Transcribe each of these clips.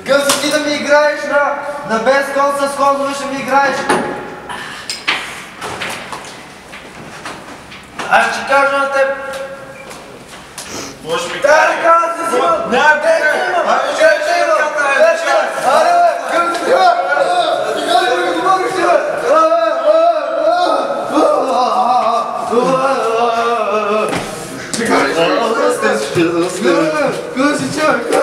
Къв си ти да ми играеш на без кон с ходове ще ми играеш? Аз ще кажа на теб. Може ми Тая ли каза си си имам? Не, Ще имам! Аре бе! Къв си ти имам? Стига ли ми говориш ти бе? Къв си ти бе?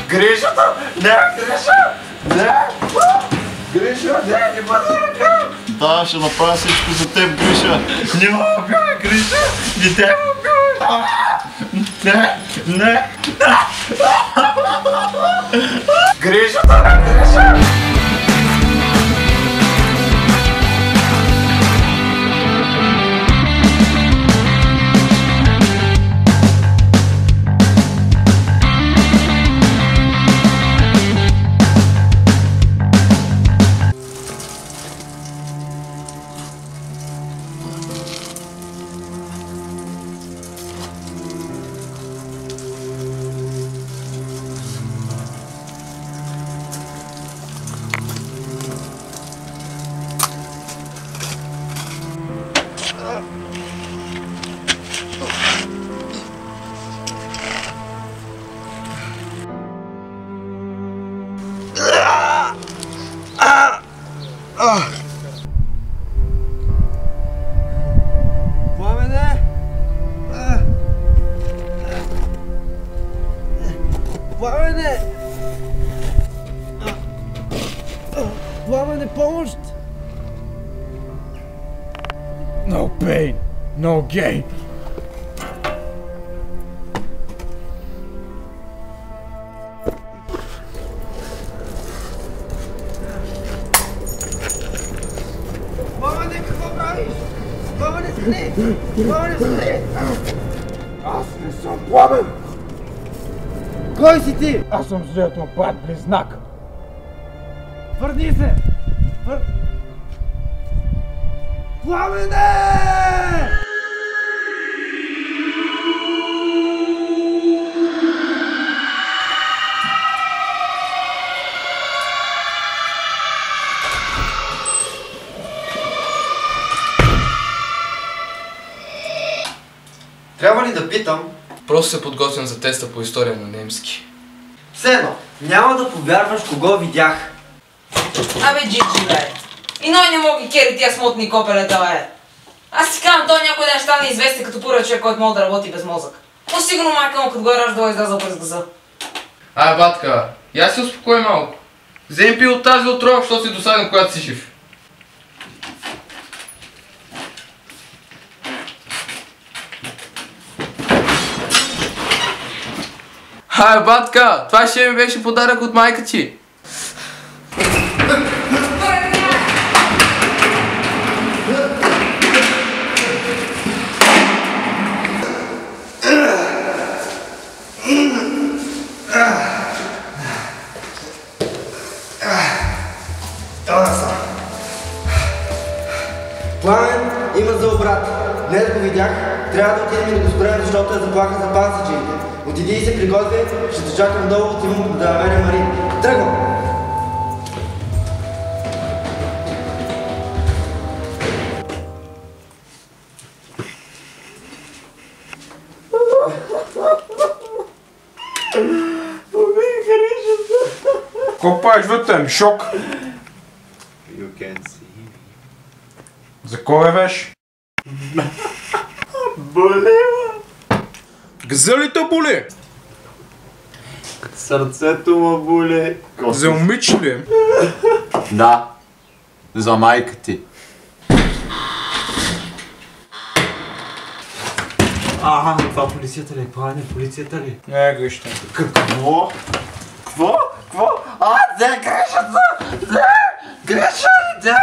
Гришата? Не, Гриша! Не! Гриша, не бъде ръка! Да, ще направя всичко за теб, Гриша! Не ме убивай, Гриша! Не те ме убивай! Не! Не! Гришата, не, Гриша! Пламене! Пламене! Пламене, помощ! No pain, no gain. Пламене, какво правиш? Пламене, спри! Пламене, спри! Аз не съм Пламен! Кой си ти? Аз съм злият му брат близнак! Върни се! Пламене! Трябва ли да питам? Просто се подготвям за теста по история на немски. Все едно, няма да повярваш кого видях. Абе, Джиджи, бе. И той не мога ги кери тия смутни копелета, бе. Аз си казвам, той някой ден ще стане известен като първият човек, който може да работи без мозък. Но сигурно майка му, като го е раждала, излязъл през газа. Батка, я се успокой малко. Вземи пи от тази отрова, защото си досаден, когато си жив. Батка, това ще ми беше подарък от майка ти. днес го видях, трябва да отидем и да го спрем, защото е заплаха за пасичите. Отиди и се приготви, ще те чакам долу, отивам да намеря Мари. Тръгвам! Какво правиш вътре? Ми шок. You can see. За кой беше? Болева! Газелите боли? Сърцето му боли. За умич ли? Да. За майка ти. Това полицията ли? Пане, полицията ли? Не, грища. Какво? Какво? Какво? Не, грешата! Не! Грешата!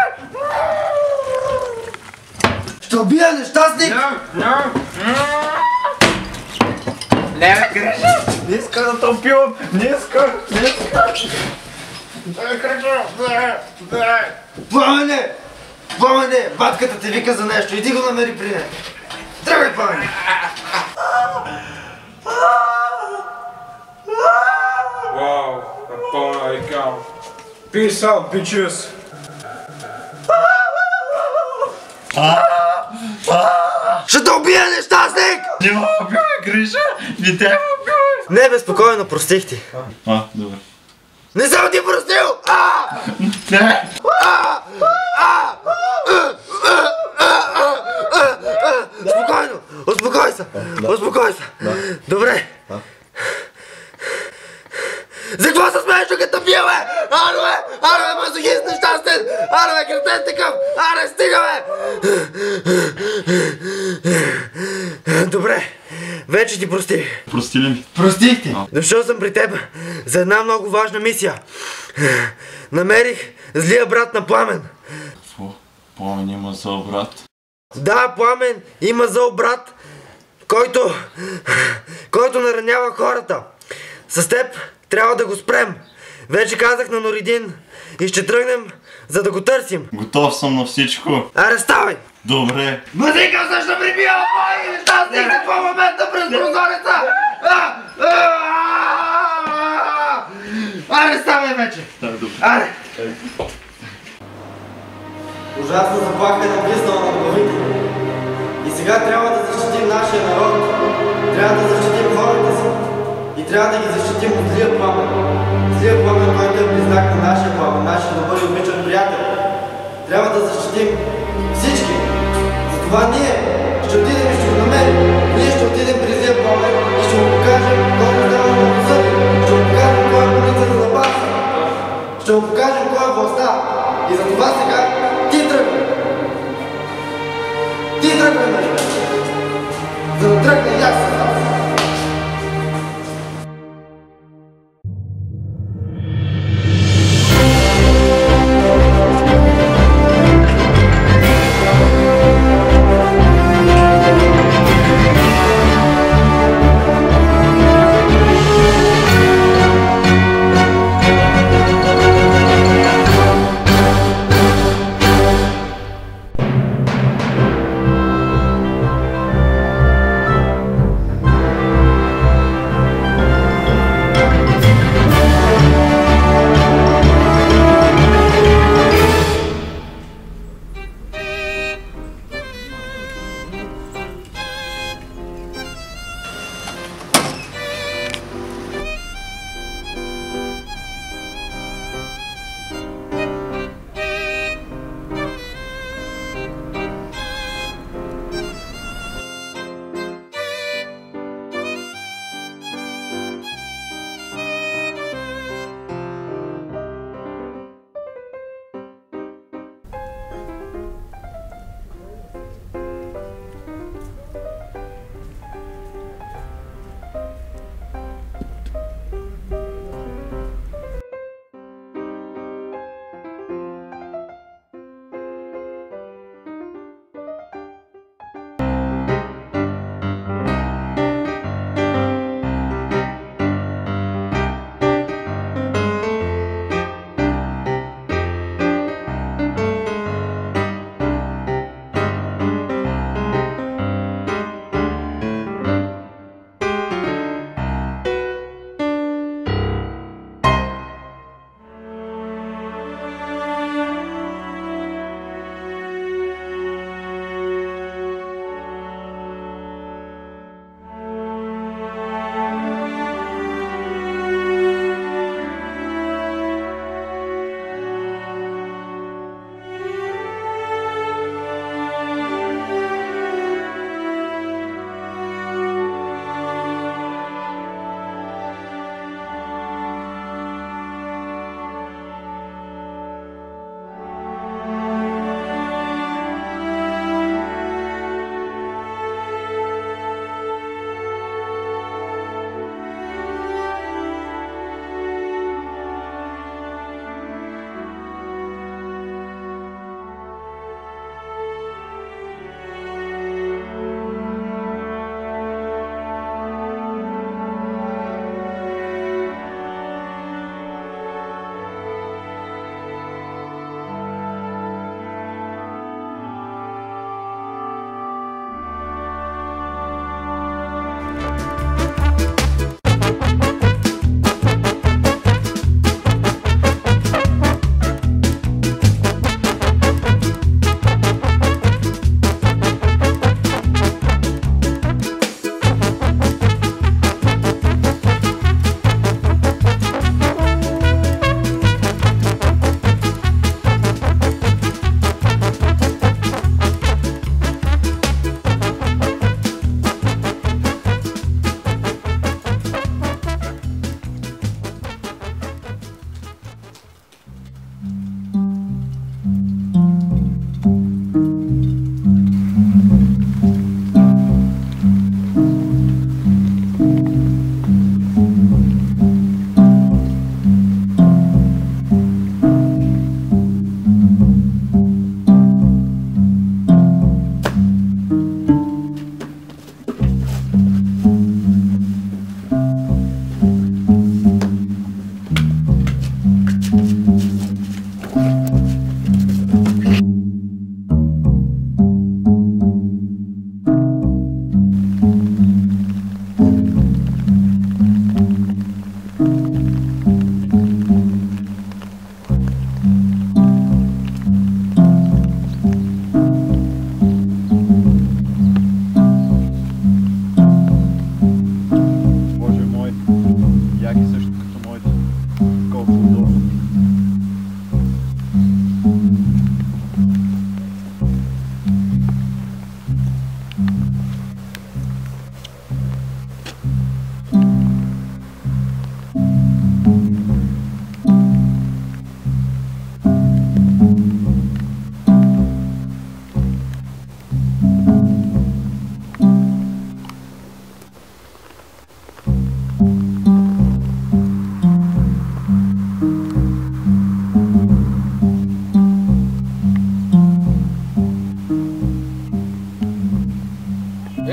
Ще убия нещастник! Не, греша! Не иска да те убивам! Не иска! Пламене! Пламене! Батката те вика за нещо, иди го намери при нея! Тръгвай, Пламене! Вау, напълна река. Peace out, bitches. Ще те убия нещастник! Не ме убивай, Гриша! Не те ме убивай! Не, безпокойно, простих ти. Добре. Не съм ти простил! Не! Спокойно! Успокой се! Успокой се! Добре! За какво се смееш, като бия, бе? Аре, мазохист нещастен! Аре, кретен такъв! Аре, стига, бе! Добре, вече ти простих. Прости ли ми? Простих ти! Дошъл съм при теб за една много важна мисия. Намерих злия брат на Пламен. Какво? Пламен има зъл брат. Да, Пламен има зъл брат, който наранява хората. С теб трябва да го спрем. Вече казах на Норидин и ще тръгнем, за да го търсим. Готов съм на всичко. Аре, ставай! Добре. Мазикам се, ще прибия мои нещастник за това момента през прозореца! Аре, ставай вече! Аре! Ужасна заплаха е навлиснала над главите. И сега трябва да защитим нашия народ. Трябва да защитим хората си. И трябва да ги защитим от злия Пламен. Злия Пламен, който е близнак на нашия Пламен, нашия добър и обичан приятел. Трябва да защитим всички. Затова ние ще отидем и ще го намерим. Ние ще отидем при злия Пламен и ще му покажем колко трябва да го съди. Ще му покажем кой е полицията за баса. Ще му покажем кой е властта. И затова сега ти тръгвай. Ти тръгвай, Мария. За да тръгне и аз с вас.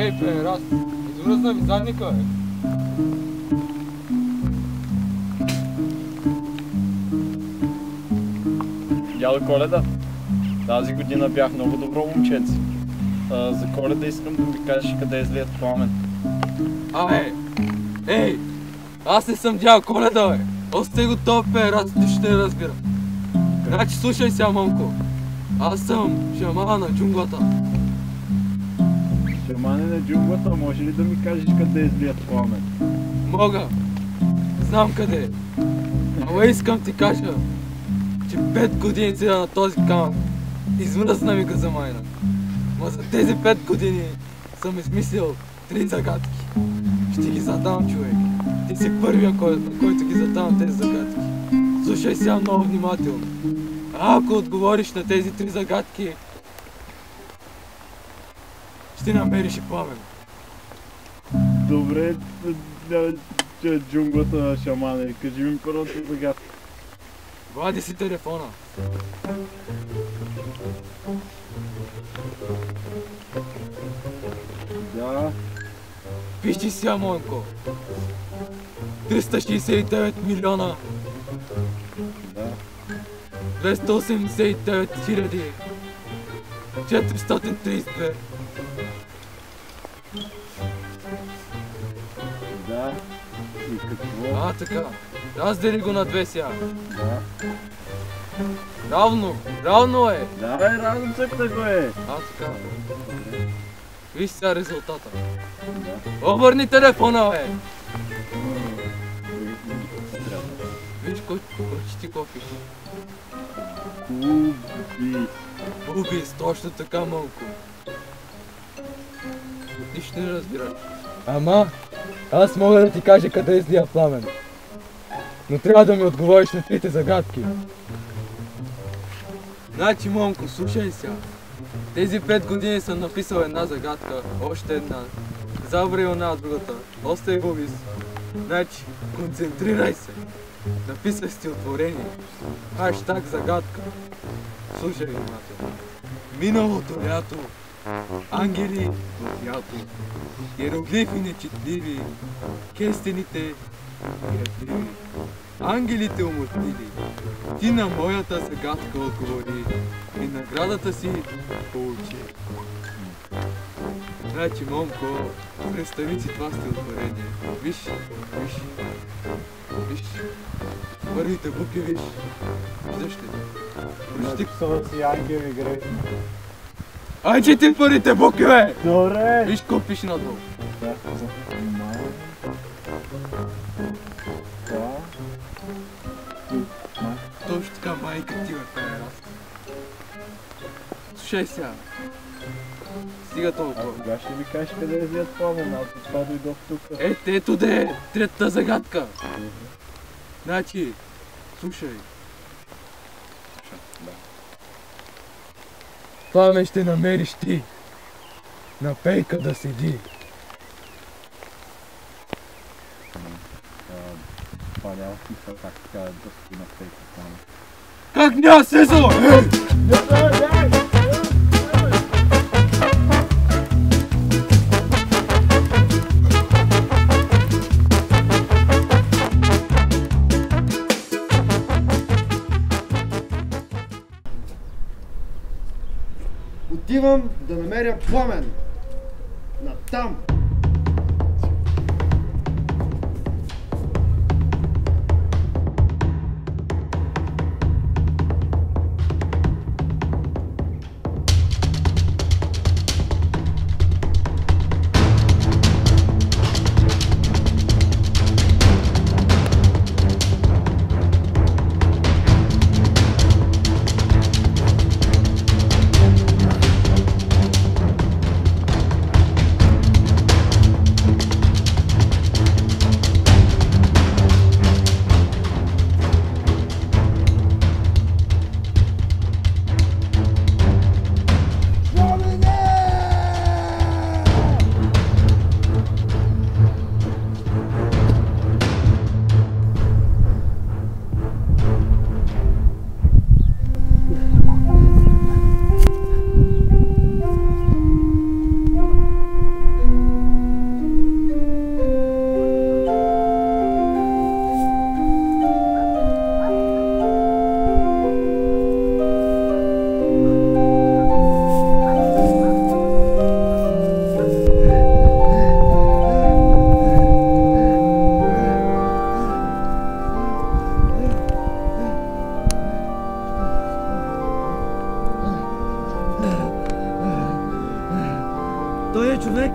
Ей, педерас, измръзна ми задника, бе. Дядо Коледа, тази година бях много добро момченце. За Коледа искам да ми кажеш къде е злият Пламен. Ей, аз не съм дядо Коледа, бе. Остай го този педерас, ти ще не разбира. Значи слушай сега, момко. Аз съм шамана на джунглата. Шамане на джунглата, може ли да ми кажеш къде е злият Пламен? Мога. Знам къде е. Ама искам ти кажа, че 5 години седя на този камък. Измръзна ми го за майна. Ма за тези 5 години съм измислил 3 загадки. Ще ги задам, човек. Ти си първия, на който ги задам тези загадки. Слушай сега много внимателно. А ако отговориш на тези 3 загадки, ще намериш и Пламен. Добре, джунглата на шамане, кажи ми първата загадка. Вади си телефона. Да. Пиши сега, Монко. 369 милиона. Да. 289 хиляди 432. Да. И какво? Така. Раздели го на 2 сега. Да. Равно е. Да, бе, разум цъкта го е. Така. Виж сега резултата. Да. Обърни телефона, бе. Виж кой ти копиш. Убис, точно така, малко. Нищо не разбираш. Ама, аз мога да ти кажа къде е злия Пламен. Но трябва да ми отговориш на 3 загадки. Значи, момко, слушай сега. Тези 5 години съм написал една загадка, още една. Забрал една от другата. Остави го вис. Значи, концентрирай се. Написах стихотворение. Хаштаг загадка. Слушай внимателно. Миналото лято. Ангели в лято. Иероглифи нечетливи. Кестените миротливи. Ангелите умъртвили. Ти на моята загадка отговори и наградата си получи. Значи, момко, представи си това стихотворение. Виж. Първите букви, виж. Виждаш ли? Написал си ангели грешни. Ай, чети първите букви, бе! Добре! Виж какво пише надолу. Да. Точно така, майка ти, бе, педерас. Слушай сега. Стига толкова. Кога ще ми кажеш къде е злият Пламен? Аз от това дойдох тук. Ето де е третата загадка. Значи, слушай. Пламен ще намериш ти. На пейка да седи. Това няма смисъл как така да стои на пейка Пламен. Как няма смисъл? Отивам да намеря Пламен. Натам. човек,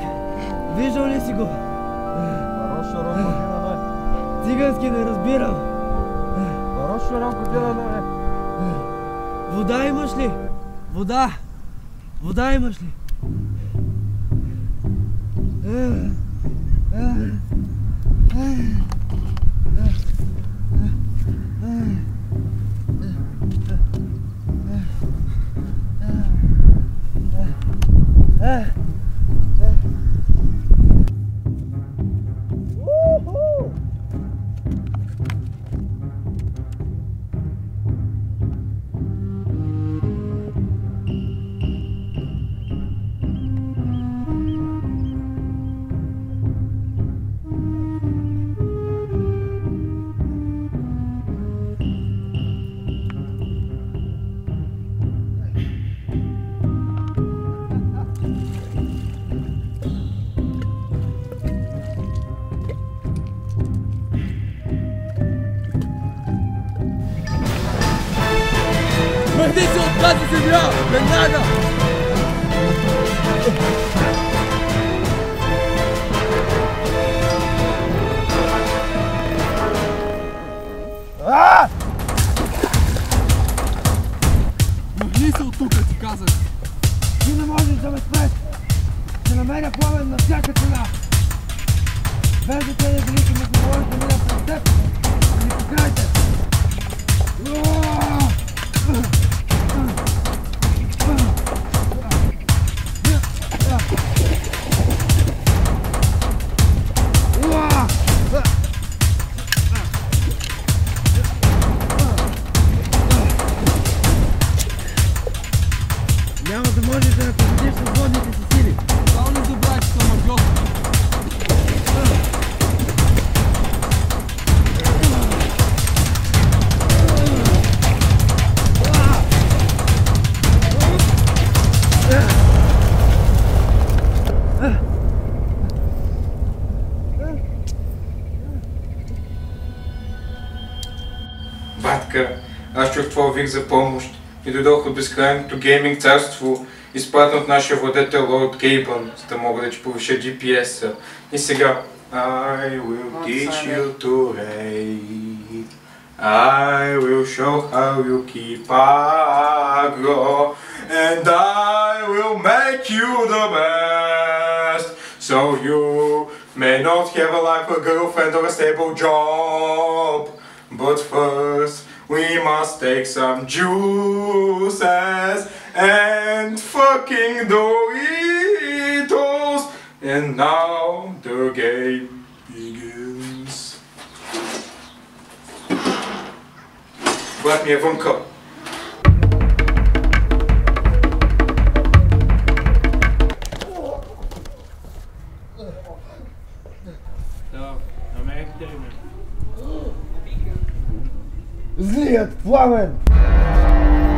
виждал ли си го? Хорошо, Ромко, бе. Цигански не разбирам. Хорошо, Ромко, бе. Вода имаш ли? Вода! Вода имаш ли? Махни се от тази земя! Веднага! Махни се от тук, ти казах! Ти не можеш да ме спреш! Ще намеря Пламен на всяка цена! Без да те велики ме говориш да мина пред теб! Ни покрайте! Няма да можеш да ме победиш с водните си сили! Само не забравяй, че съм магиот! Батка, аз чух твоя вик за помощ и дойдох от безкрайното гейминг царство, изпратен от нашия владетел Лорд Гейбън, за да мога да ти повиша GPS-а. И сега... I will teach you to hate. I will show how you keep aggro. And I will make you the best. So you may not have a life, a girlfriend or a stable job. But first we must take some juices and fucking Doritos. And now the game begins. Брат ми е вънка. Да, намерихте ли ме? Злият Пламен!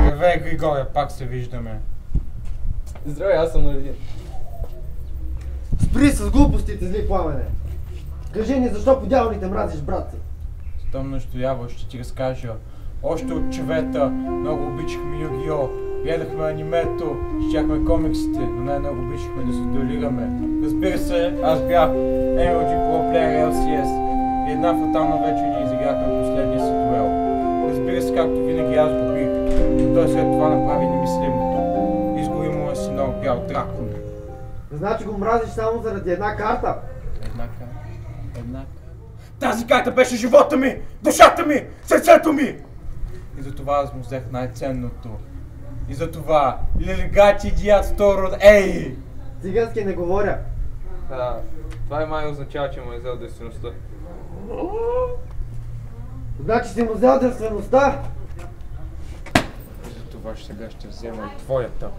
Здравей, Григория, пак се виждаме. Здравей, аз съм Наредин. Спри с глупостите, зли Пламене! Кажи ни защо по дяволите мразиш брат си? Щом настоява, ще ти разкажа. Още от чевета много обичахме Yu-Gi-Oh! Гледахме анимето, четяхме комиксите, но най-много обичахме да се дуелираме. Разбира се, аз бях MLG Pro Player LCS и една фатална вечер ни изиграхме последния си дуел. Разбира се, както винаги аз го бих, но той след това направи немислимото. Изгори му синок бял дракон. Значи го мразиш само заради една карта? Една карта. Тази карта беше живота ми, душата ми, сърцето ми! И затова аз му взех най-ценното. И затова лелегачи дяд сторон, ей! Цигански не говоря. Това и май означава, че му е взел действеността. Значи си му взел девствеността? И затова сега ще взема и твоята.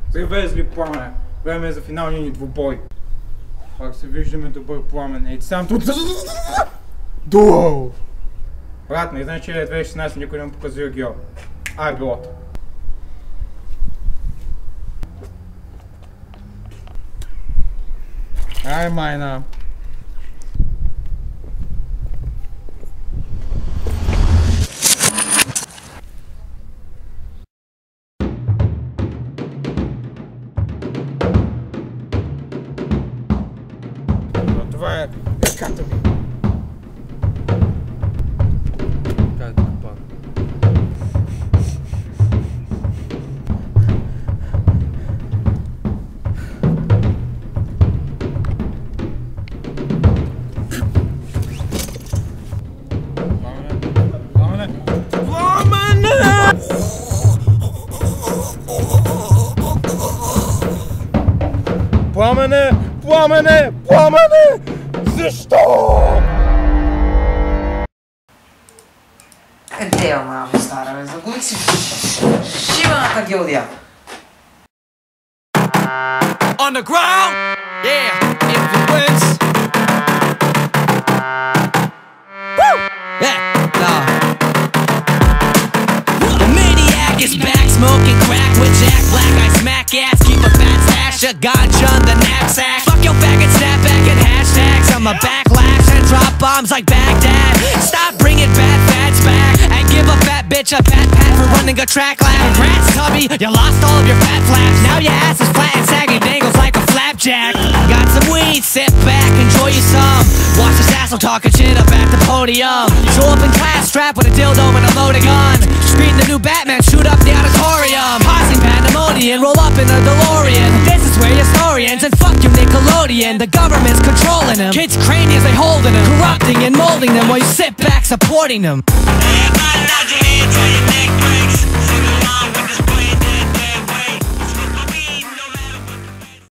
Здравей, зли Пламен! Време е за финалния ни двубой. Пак се виждаме, добър Пламен. Ей, сам тут... Дуал! Брат, не знаеш, че 2016 никой не му показва Yu-Gi-Oh! Ай, билото. Ай, майна. Пламене! Пламене! Пламене! Защо? Къде ама, бе, стара, бе? Загубих си шибаната гилдия. On the ground, yeah, influence. Woo! Yeah, nah. The maniac is back, smoking crack with Jack Black. I smack ass, keep a fat stash of ganja in the knapsack. Fuck your faggot, snapback and hashtags. I'm a backlash and drop bombs like Baghdad. Stop bringing bad fads back and give a fat bitch a fat pat for running a track lab. Congrats, Tubby, you lost all of your fat flaps. Now your ass is flat and sagging, dangles like a flapjack. Got some weed, sit back, enjoy you some. Watch this asshole talking shit up at the podium. Show up in class, strapped with a dildo and a loaded gun. Scream the new Batman, shoot up the auditorium. Causing pandemonium, roll up in a DeLorean. This is where your historians and fuck you Nickelodeon. The government's controlling them. Kids' craniums, they holding them. Corrupting and molding them while you sit back supporting them. Everybody nod your head till your neck breaks. Sing along with this